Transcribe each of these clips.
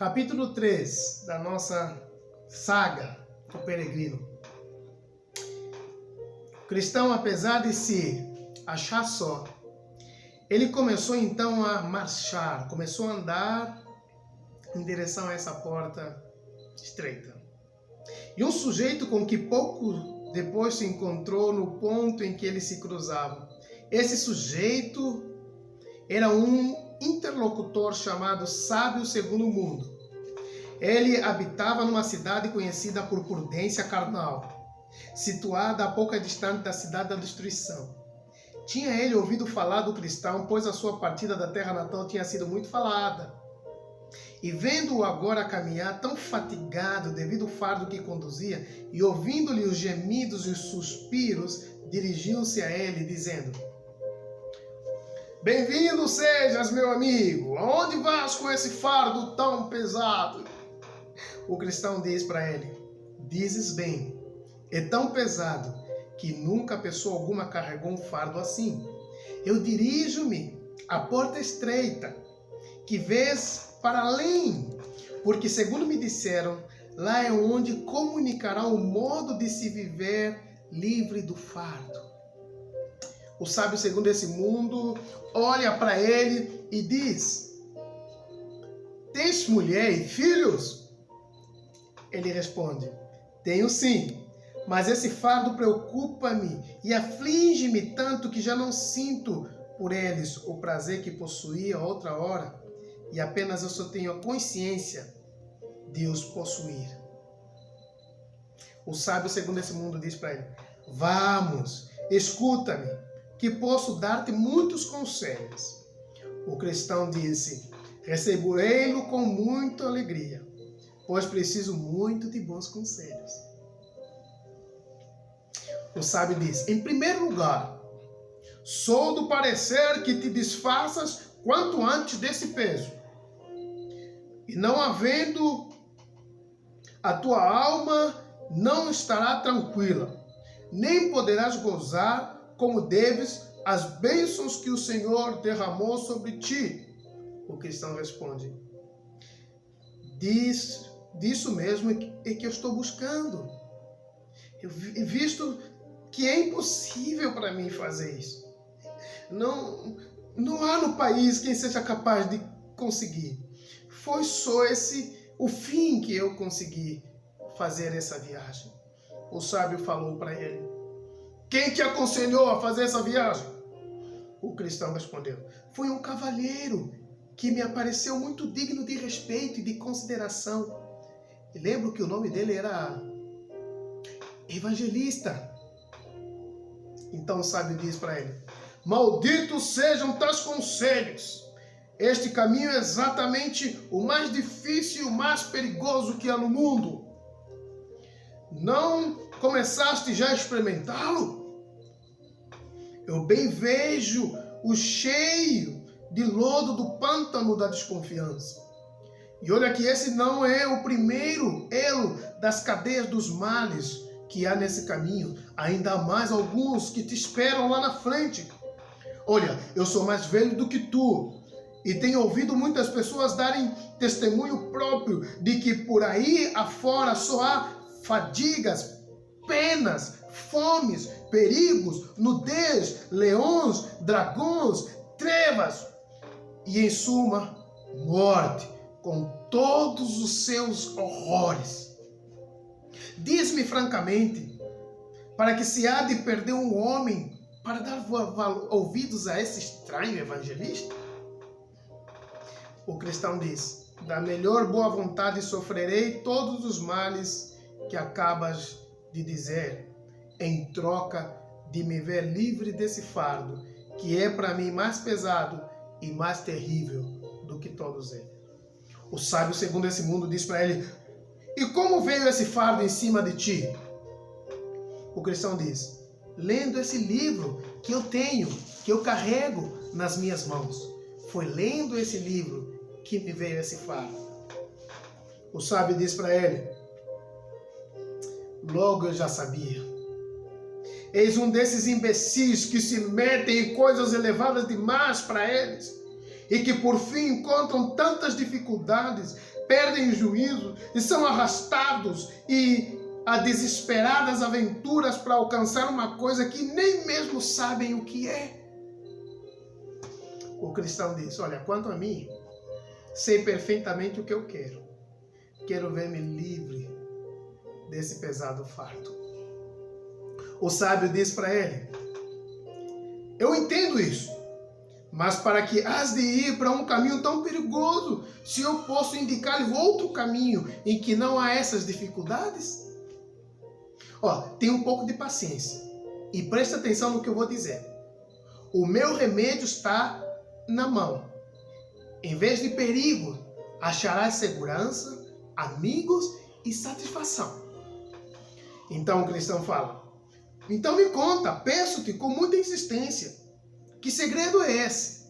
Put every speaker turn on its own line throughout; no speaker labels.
Capítulo 3 da nossa saga do peregrino. O cristão, apesar de se achar só, ele começou então a marchar, começou a andar em direção a essa porta estreita. E um sujeito com que pouco depois se encontrou no ponto em que eles se cruzavam. Esse sujeito era um interlocutor chamado Sábio Segundo o Mundo. Ele habitava numa cidade conhecida por Prudência Carnal, situada a pouca distante da cidade da destruição. Tinha ele ouvido falar do cristão, pois a sua partida da terra natal tinha sido muito falada. E vendo-o agora caminhar tão fatigado devido ao fardo que conduzia, e ouvindo-lhe os gemidos e os suspiros, dirigiu-se a ele, dizendo: "Bem-vindo sejas, meu amigo! Aonde vas com esse fardo tão pesado?" O cristão diz para ele: "Dizes bem, é tão pesado que nunca pessoa alguma carregou um fardo assim. Eu dirijo-me à porta estreita, que vês para além, porque, segundo me disseram, lá é onde comunicará o modo de se viver livre do fardo." O sábio segundo esse mundo olha para ele e diz: "Tens mulher e filhos?" Ele responde: "Tenho sim, mas esse fardo preocupa-me e aflige-me tanto que já não sinto por eles o prazer que possuía outra hora, e apenas eu só tenho a consciência de os possuir." O sábio segundo esse mundo diz para ele: "Vamos, escuta-me, que posso dar-te muitos conselhos." O cristão disse: "Recebo-ei-lo com muita alegria, pois preciso muito de bons conselhos." O sábio diz: "Em primeiro lugar, sou do parecer que te desfaças quanto antes desse peso, e não havendo, a tua alma não estará tranquila, nem poderás gozar como deves as bênçãos que o Senhor derramou sobre ti." O cristão responde: Disso mesmo é que eu estou buscando. Eu visto que é impossível para mim fazer isso. Não há no país quem seja capaz de conseguir. Foi só esse o fim que eu consegui fazer essa viagem." O sábio falou para ele: "Quem te aconselhou a fazer essa viagem?" O cristão respondeu: "Foi um cavalheiro que me apareceu muito digno de respeito e de consideração." E lembro que o nome dele era Evangelista. Então o sábio diz para ele: "Malditos sejam tais conselhos. Este caminho é exatamente o mais difícil e o mais perigoso que há no mundo. Não começaste já a experimentá-lo? Eu bem vejo o cheio de lodo do pântano da desconfiança. E olha que esse não é o primeiro elo das cadeias dos males que há nesse caminho. Ainda há mais alguns que te esperam lá na frente. Olha, eu sou mais velho do que tu e tenho ouvido muitas pessoas darem testemunho próprio de que por aí afora só há fadigas, penas, fomes, perigos, nudez, leões, dragões, trevas e, em suma, morte, com todos os seus horrores. Diz-me francamente, para que se há de perder um homem para dar ouvidos a esse estranho evangelista?" O cristão diz: "Da melhor boa vontade sofrerei todos os males que acabas de dizer, em troca de me ver livre desse fardo, que é para mim mais pesado e mais terrível do que todos eles." O sábio segundo esse mundo diz para ele: "E como veio esse fardo em cima de ti?" O cristão diz: "Lendo esse livro que eu tenho, que eu carrego nas minhas mãos. Foi lendo esse livro que me veio esse fardo." O sábio diz para ele: "Logo eu já sabia. Eis um desses imbecis que se metem em coisas elevadas demais para eles e que por fim encontram tantas dificuldades perdem o juízo e são arrastados a desesperadas aventuras para alcançar uma coisa que nem mesmo sabem o que é. O cristão diz: olha, quanto a mim, sei perfeitamente o que eu quero. Quero ver-me livre desse pesado fardo. O sábio diz para ele: eu entendo isso, mas para que has de ir para um caminho tão perigoso, se eu posso indicar-lhe outro caminho em que não há essas dificuldades? Tenha um pouco de paciência e preste atenção no que eu vou dizer. O meu remédio está na mão. Em vez de perigo, acharás segurança, amigos e satisfação. Então o cristão fala: então me conta, peço-te com muita insistência, que segredo é esse?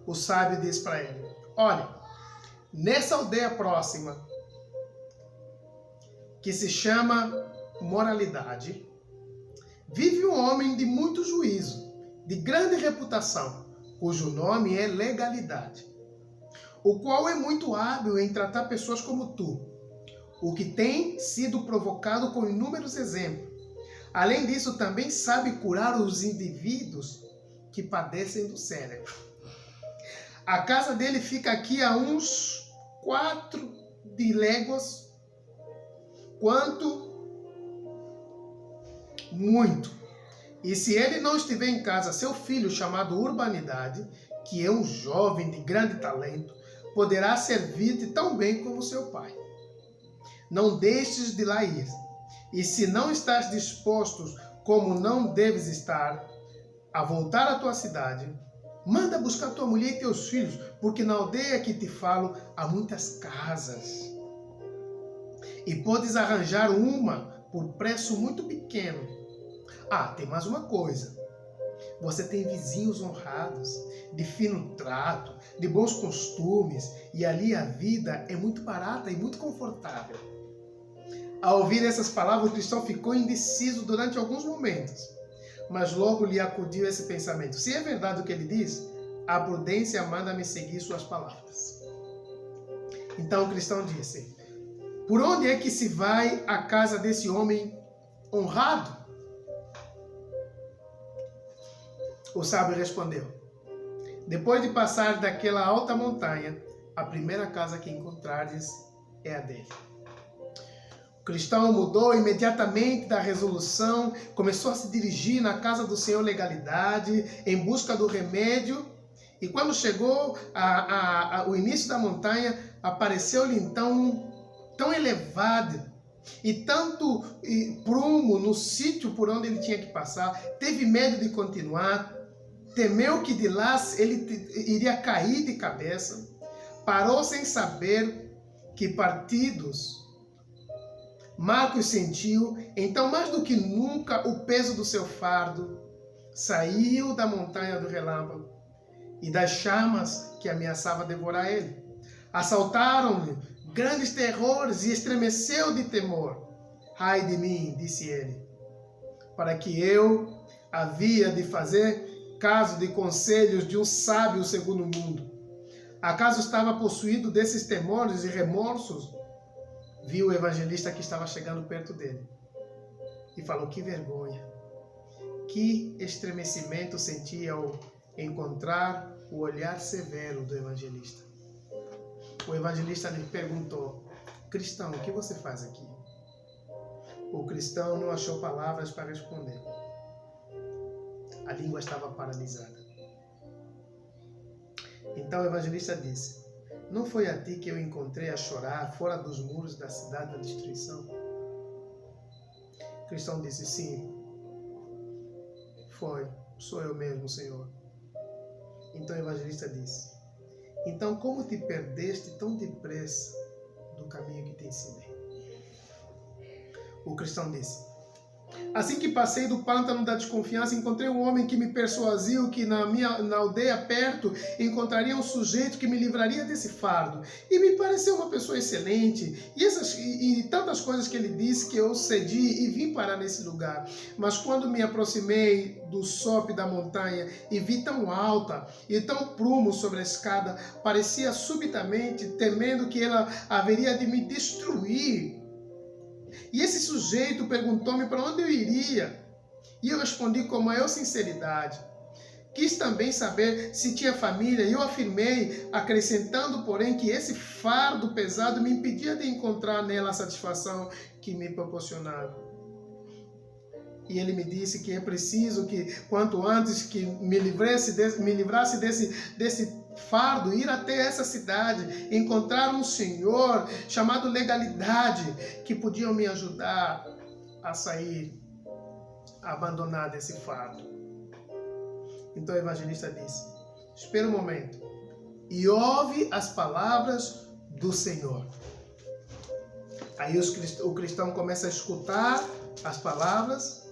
O sábio diz para ele: olha, nessa aldeia próxima, que se chama Moralidade, vive um homem de muito juízo, de grande reputação, cujo nome é Legalidade, o qual é muito hábil em tratar pessoas como tu, o que tem sido provocado com inúmeros exemplos. Além disso, também sabe curar os indivíduos que padecem do cérebro. A casa dele fica aqui a uns 4 léguas, quanto muito. E se ele não estiver em casa, seu filho, chamado Urbanidade, que é um jovem de grande talento, poderá servir-te tão bem como seu pai. Não deixes de lá ir. E se não estás disposto, como não deves estar, a voltar à tua cidade, manda buscar tua mulher e teus filhos, porque na aldeia que te falo há muitas casas. E podes arranjar uma por preço muito pequeno. Tem mais uma coisa. Você tem vizinhos honrados, de fino trato, de bons costumes, e ali a vida é muito barata e muito confortável. Ao ouvir essas palavras, o cristão ficou indeciso durante alguns momentos, mas logo lhe acudiu esse pensamento: se é verdade o que ele diz, a prudência manda-me seguir suas palavras. Então o cristão disse: por onde é que se vai a casa desse homem honrado? O sábio respondeu: depois de passar daquela alta montanha, a primeira casa que encontrares é a dele. O cristão mudou imediatamente da resolução, começou a se dirigir na casa do Senhor Legalidade, em busca do remédio, e quando chegou ao início da montanha, apareceu-lhe então tão elevado e tanto prumo no sítio por onde ele tinha que passar, teve medo de continuar, temeu que de lá ele iria cair de cabeça, parou sem saber que partidos Marcos sentiu. Então, mais do que nunca, o peso do seu fardo saiu da montanha do relâmpago e das chamas que ameaçavam devorar ele. Assaltaram-lhe grandes terrores e estremeceu de temor. Ai de mim, disse ele, para que eu havia de fazer caso de conselhos de um sábio segundo o mundo. Acaso estava possuído desses temores e remorsos? Viu o evangelista que estava chegando perto dele e falou: que vergonha, que estremecimento senti ao encontrar o olhar severo do evangelista. O evangelista lhe perguntou: cristão, o que você faz aqui? O cristão não achou palavras para responder. A língua estava paralisada. Então o evangelista disse: não foi a ti que eu encontrei a chorar fora dos muros da cidade da destruição? O cristão disse: sim, foi, sou eu mesmo, Senhor. Então o evangelista disse: então como te perdeste tão depressa do caminho que te ensinei? O cristão disse: Assim que passei do pântano da desconfiança, encontrei um homem que me persuadiu que na aldeia perto encontraria um sujeito que me livraria desse fardo. E me pareceu uma pessoa excelente. E tantas coisas que ele disse que eu cedi e vim parar nesse lugar. Mas quando me aproximei do sope da montanha e vi tão alta e tão prumo sobre a escada, parecia subitamente temendo que ela haveria de me destruir. E esse sujeito perguntou-me para onde eu iria. E eu respondi com a maior sinceridade. Quis também saber se tinha família, e eu afirmei, acrescentando, porém, que esse fardo pesado me impedia de encontrar nela a satisfação que me proporcionava. E ele me disse que é preciso que, quanto antes, que me livrasse desse fardo, ir até essa cidade, encontrar um senhor chamado Legalidade, que podiam me ajudar a sair, a abandonar desse fardo. Então o evangelista disse: espera um momento e ouve as palavras do Senhor. Aí o cristão começa a escutar as palavras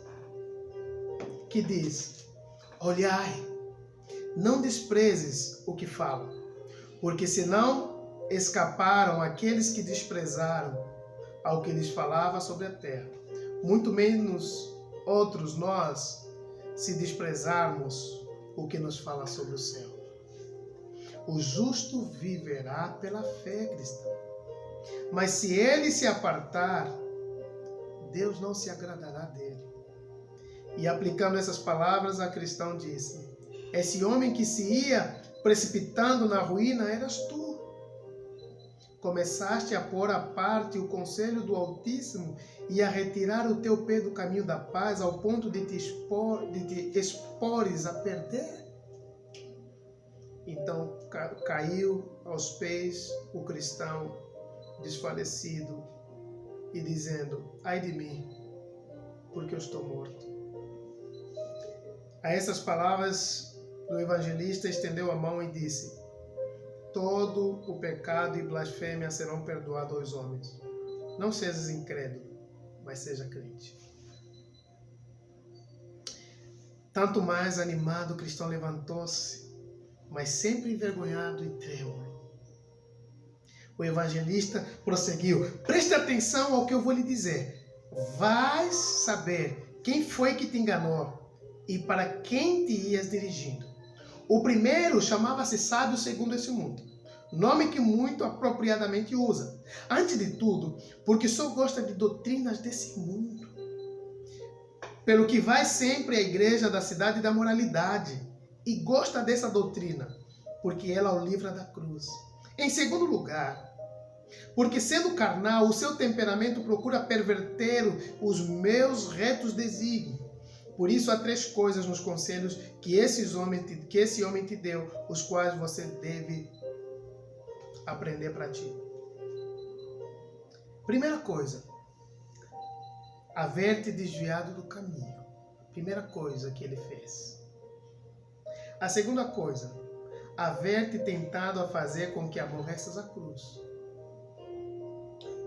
que diz: olhai, não desprezes o que falo, porque senão escaparam aqueles que desprezaram ao que lhes falava sobre a terra. Muito menos outros nós, se desprezarmos o que nos fala sobre o céu. O justo viverá pela fé cristã. Mas se ele se apartar, Deus não se agradará dele. E aplicando essas palavras, a cristão disse: esse homem que se ia precipitando na ruína eras tu. Começaste a pôr à parte o conselho do Altíssimo e a retirar o teu pé do caminho da paz, ao ponto de te expores a perder. Então caiu aos pés o cristão desfalecido e dizendo: ai de mim, porque eu estou morto. A essas palavras do evangelista estendeu a mão e disse: todo o pecado e blasfêmia serão perdoados aos homens. Não sejas incrédulo, mas seja crente. Tanto mais animado o cristão levantou-se, mas sempre envergonhado e trêmulo. O evangelista prosseguiu: preste atenção ao que eu vou lhe dizer. Vais saber quem foi que te enganou e para quem te ias dirigindo. O primeiro chamava-se sábio segundo esse mundo, nome que muito apropriadamente usa. Antes de tudo, porque só gosta de doutrinas desse mundo. Pelo que vai sempre à igreja da cidade da moralidade e gosta dessa doutrina, porque ela o livra da cruz. Em segundo lugar, porque sendo carnal, o seu temperamento procura perverter os meus retos desígnios. Por isso há 3 coisas nos conselhos que esse homem te deu, os quais você deve aprender para ti. Primeira coisa, haver te desviado do caminho. Primeira coisa que ele fez. A segunda coisa, haver te tentado a fazer com que aborreças a cruz.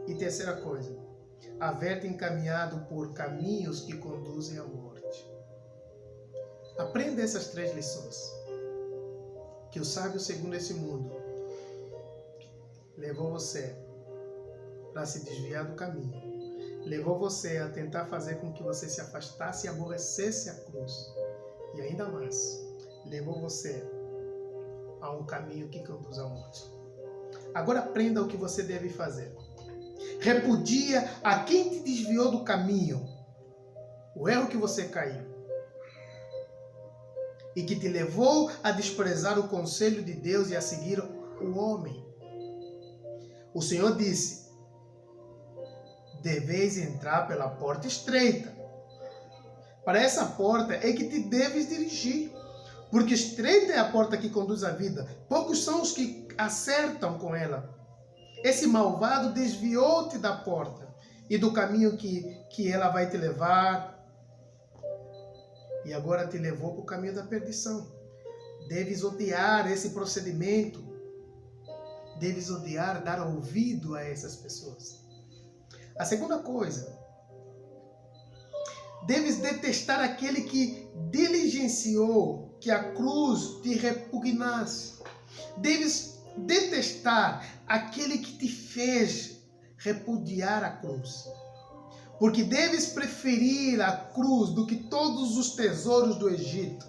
E terceira coisa, haver te encaminhado por caminhos que conduzem à morte. Aprenda essas 3 lições. Que o sábio segundo esse mundo levou você para se desviar do caminho. Levou você a tentar fazer com que você se afastasse e aborrecesse a cruz. E ainda mais, levou você a um caminho que conduz à morte. Agora aprenda o que você deve fazer. Repudia a quem te desviou do caminho, o erro que você caiu, e que te levou a desprezar o conselho de Deus e a seguir o homem. O Senhor disse: deveis entrar pela porta estreita. Para essa porta é que te deves dirigir, porque estreita é a porta que conduz à vida. Poucos são os que acertam com ela. Esse malvado desviou-te da porta e do caminho que ela vai te levar, e agora te levou para o caminho da perdição. Deves odiar esse procedimento. Deves odiar, dar ouvido a essas pessoas. A segunda coisa, Deves detestar aquele que diligenciou que a cruz te repugnasse. Deves detestar aquele que te fez repudiar a cruz. Porque deves preferir a cruz do que todos os tesouros do Egito.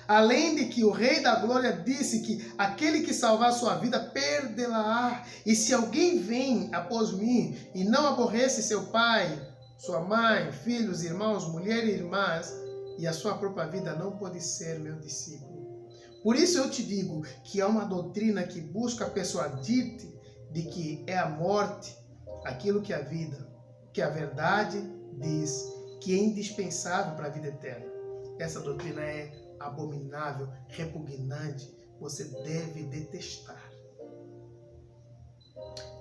Além de que o Rei da Glória disse que aquele que salvar sua vida, perdê-la-á. E se alguém vem após mim e não aborrece seu pai, sua mãe, filhos, irmãos, mulher e irmãs, e a sua própria vida, não pode ser meu discípulo. Por isso eu te digo que há uma doutrina que busca persuadir-te de que é a morte aquilo que a vida, que a verdade diz que é indispensável para a vida eterna. Essa doutrina é abominável, repugnante, você deve detestar.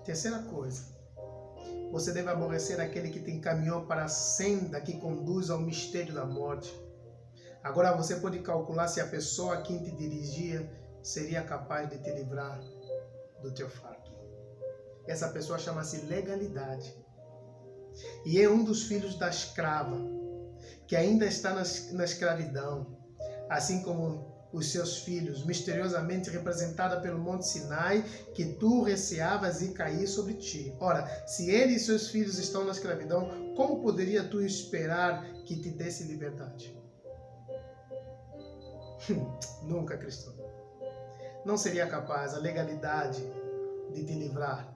Terceira coisa, você deve aborrecer aquele que te encaminhou para a senda que conduz ao mistério da morte. Agora você pode calcular se a pessoa a quem te dirigia seria capaz de te livrar do teu fardo. Essa pessoa chama-se legalidade. E é um dos filhos da escrava, que ainda está na escravidão, assim como os seus filhos, misteriosamente representada pelo Monte Sinai, que tu receavas e cair sobre ti. Ora, se ele e seus filhos estão na escravidão, como poderia tu esperar que te desse liberdade? Nunca, cristão. Não seria capaz a legalidade de te livrar,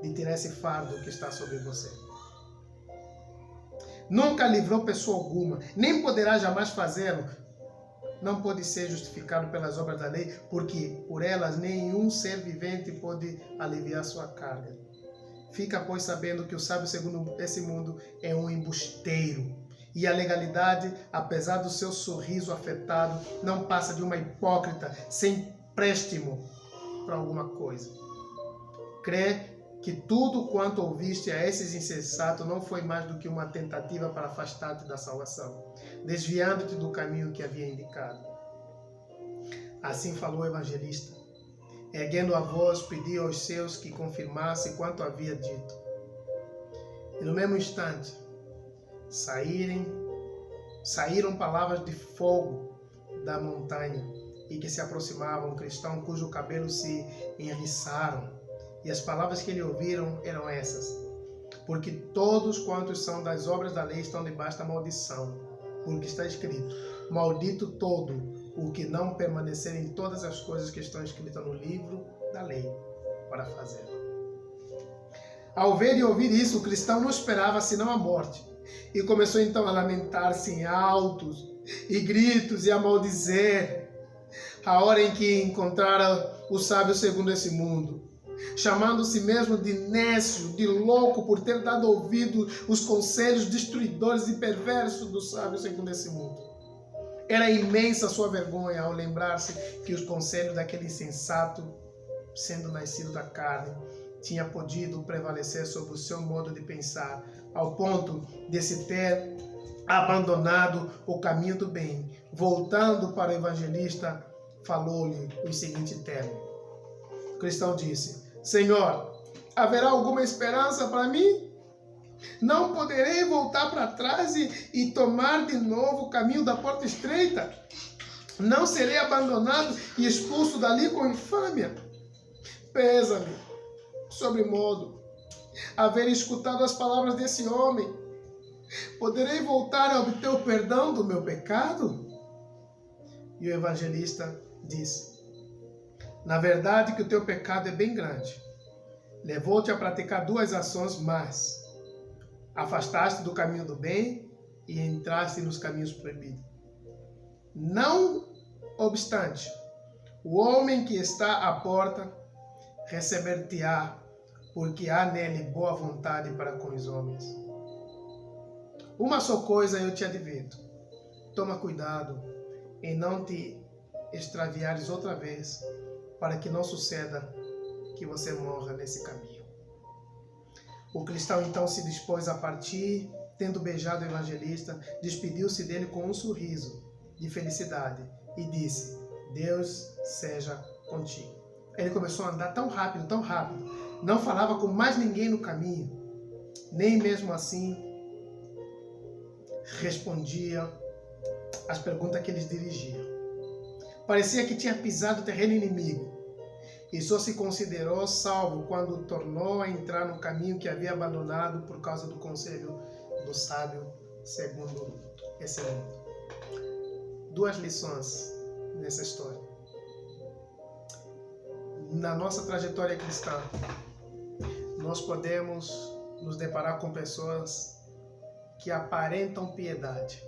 de tirar esse fardo que está sobre você. Nunca livrou pessoa alguma, nem poderá jamais fazê-lo. Não pode ser justificado pelas obras da lei, porque por elas nenhum ser vivente pode aliviar sua carga. Fica, pois, sabendo que o sábio segundo esse mundo é um embusteiro. E a legalidade, apesar do seu sorriso afetado, não passa de uma hipócrita sem préstimo para alguma coisa. Crê que tudo quanto ouviste a esses insensatos não foi mais do que uma tentativa para afastar-te da salvação, desviando-te do caminho que havia indicado. Assim falou o evangelista. Erguendo a voz, pediu aos seus que confirmassem quanto havia dito. E no mesmo instante, saíram palavras de fogo da montanha e que se aproximavam, um cristão cujo cabelo se enriçaram. E as palavras que ele ouviram eram essas: porque todos quantos são das obras da lei estão debaixo da maldição, porque está escrito: maldito todo o que não permanecer em todas as coisas que estão escritas no livro da lei para fazer. Ao ver e ouvir isso, o cristão não esperava senão a morte, e começou então a lamentar-se em altos e gritos e a maldizer a hora em que encontrara o sábio segundo esse mundo, chamando-se mesmo de nécio, de louco, por ter dado ouvido os conselhos destruidores e perversos do sábio segundo esse mundo. Era imensa a sua vergonha ao lembrar-se que os conselhos daquele insensato, sendo nascido da carne, tinha podido prevalecer sobre o seu modo de pensar, ao ponto de se ter abandonado o caminho do bem. Voltando para o evangelista, falou-lhe o seguinte termo. O cristão disse: Senhor, haverá alguma esperança para mim? Não poderei voltar para trás e tomar de novo o caminho da porta estreita? Não serei abandonado e expulso dali com infâmia? Pesa-me, sobremodo, haver escutado as palavras desse homem. Poderei voltar a obter o perdão do meu pecado? E o evangelista disse: na verdade que o teu pecado é bem grande. Levou-te a praticar duas ações más. Afastaste do caminho do bem e entraste nos caminhos proibidos. Não obstante, o homem que está à porta receber-te-á, porque há nele boa vontade para com os homens. Uma só coisa eu te advirto: toma cuidado em não te extraviares outra vez, para que não suceda que você morra nesse caminho. O cristão então se dispôs a partir, tendo beijado o evangelista, despediu-se dele com um sorriso de felicidade e disse: Deus seja contigo. Ele começou a andar tão rápido, não falava com mais ninguém no caminho, nem mesmo assim respondia às perguntas que eles dirigiam. Parecia que tinha pisado terreno inimigo e só se considerou salvo quando tornou a entrar no caminho que havia abandonado por causa do conselho do sábio segundo esse mundo. 2 lições nessa história. Na nossa trajetória cristã, nós podemos nos deparar com pessoas que aparentam piedade,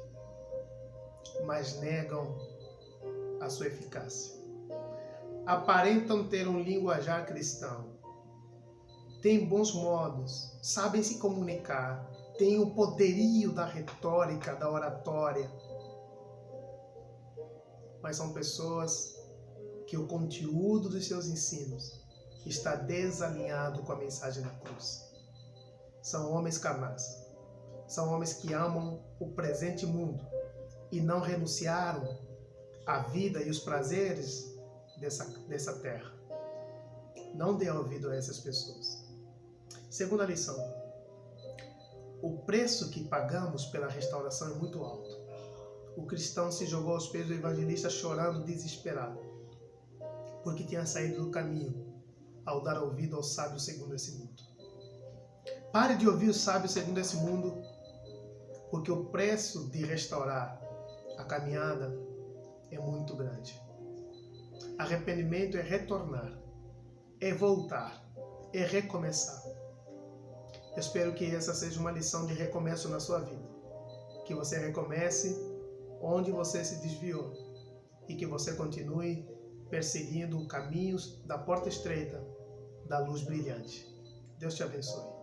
mas negam a sua eficácia. Aparentam ter um linguajar cristão, têm bons modos, sabem se comunicar, têm o poderio da retórica, da oratória, mas são pessoas que o conteúdo dos seus ensinos está desalinhado com a mensagem da cruz. São homens carnais, são homens que amam o presente mundo e não renunciaram à vida e os prazeres dessa terra. Não dê ouvido a essas pessoas. Segunda lição. O preço que pagamos pela restauração é muito alto. O cristão se jogou aos pés do evangelista chorando desesperado, porque tinha saído do caminho ao dar ouvido ao sábio segundo esse mundo. Pare de ouvir o sábio segundo esse mundo, porque o preço de restaurar a caminhada é muito grande. Arrependimento é retornar, é voltar, é recomeçar. Eu espero que essa seja uma lição de recomeço na sua vida. Que você recomece onde você se desviou e que você continue perseguindo caminhos da porta estreita, da luz brilhante. Deus te abençoe.